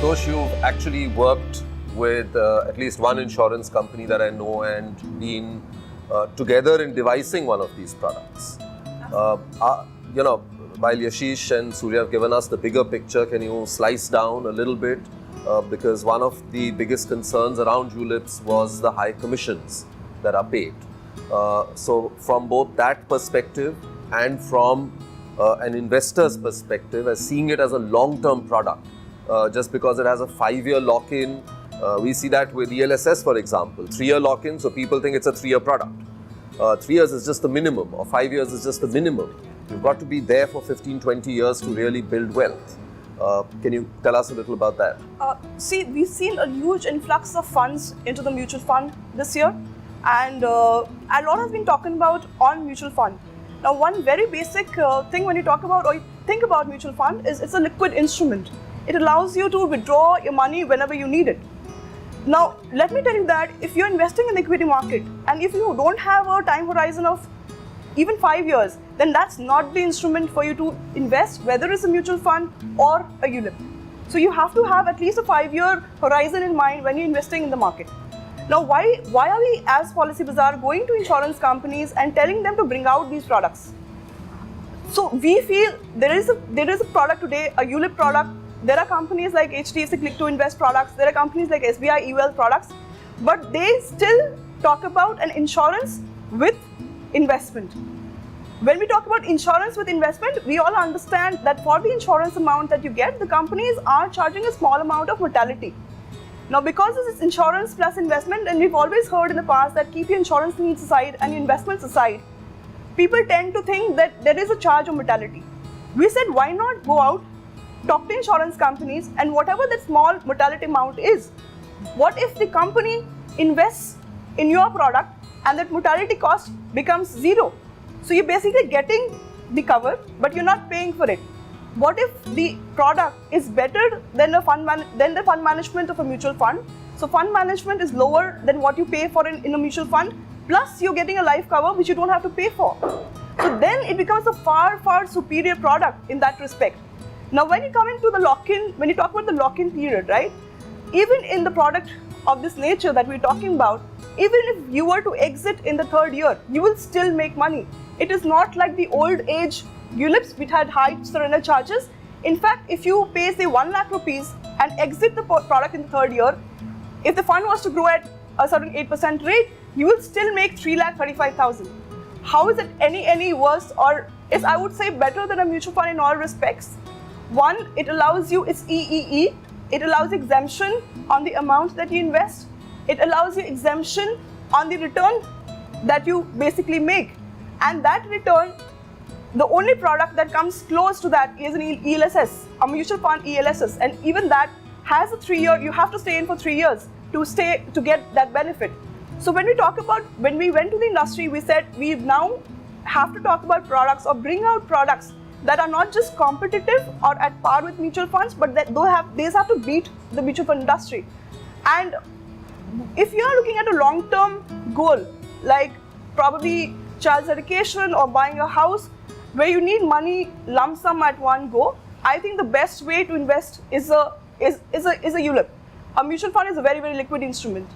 Santosh, you've actually worked with at least one insurance company that I know and been together in devising one of these products. While Yashish and Surya have given us the bigger picture, can you slice down a little bit? Because one of the biggest concerns around ULIPs was the high commissions that are paid. So from both that perspective and from an investor's perspective, as seeing it as a long-term product, just because it has a 5-year lock-in, we see that with ELSS, for example, 3-year lock-in, so people think it's a 3-year product. 3 years is just the minimum, or 5 years is just the minimum. You've got to be there for 15-20 years to really build wealth. Can you tell us a little about that? We've seen a huge influx of funds into the mutual fund this year, and a lot has been talking about on mutual fund. Now, one very basic thing when you talk about or you think about mutual fund is it's a liquid instrument. It allows you to withdraw your money whenever you need it. Now, let me tell you that if you're investing in the equity market and if you don't have a time horizon of even 5 years, then that's not the instrument for you to invest, whether it's a mutual fund or a ULIP. So you have to have at least a 5-year horizon in mind when you're investing in the market. Now, why are we as PolicyBazaar going to insurance companies and telling them to bring out these products? So we feel there is a product today, a ULIP product. There are companies like HDFC Click to Invest products. There are companies like SBI eWealth products, but they still talk about an insurance with investment. When we talk about insurance with investment, we all understand that for the insurance amount that you get, the companies are charging a small amount of mortality. Now, because this is insurance plus investment, and we've always heard in the past that keep your insurance needs aside and your investments aside, people tend to think that there is a charge of mortality. We said, why not go out, talk to insurance companies, and whatever that small mortality amount is, what if the company invests in your product and that mortality cost becomes zero? So you're basically getting the cover, but you're not paying for it. What if the product is better than the fund management of a mutual fund? So fund management is lower than what you pay for in a mutual fund, plus you're getting a life cover which you don't have to pay for. So then it becomes a far, far superior product in that respect. Now, when you come into the lock-in, when you talk about the lock-in period, right? Even in the product of this nature that we're talking about, even if you were to exit in the 3rd year, you will still make money. It is not like the old age ULIPs which had high surrender charges. In fact, if you pay say 1 lakh rupees and exit the product in the 3rd year, if the fund was to grow at a certain 8% rate, you will still make 3,35,000. How is it any worse, or is, I would say, better than a mutual fund in all respects? One, it allows you, it's EEE, it allows exemption on the amount that you invest. It allows you exemption on the return that you basically make. And that return, the only product that comes close to that is an ELSS, a mutual fund ELSS. And even that has a 3-year, you have to stay in for 3 years to get that benefit. So when we talk about, when we went to the industry, we said we now have to talk about products or bring out products that are not just competitive or at par with mutual funds, but that these have to beat the mutual fund industry. And if you are looking at a long-term goal, like probably child's education or buying a house, where you need money lump sum at one go, I think the best way to invest is a ULIP. A mutual fund is a very, very liquid instrument.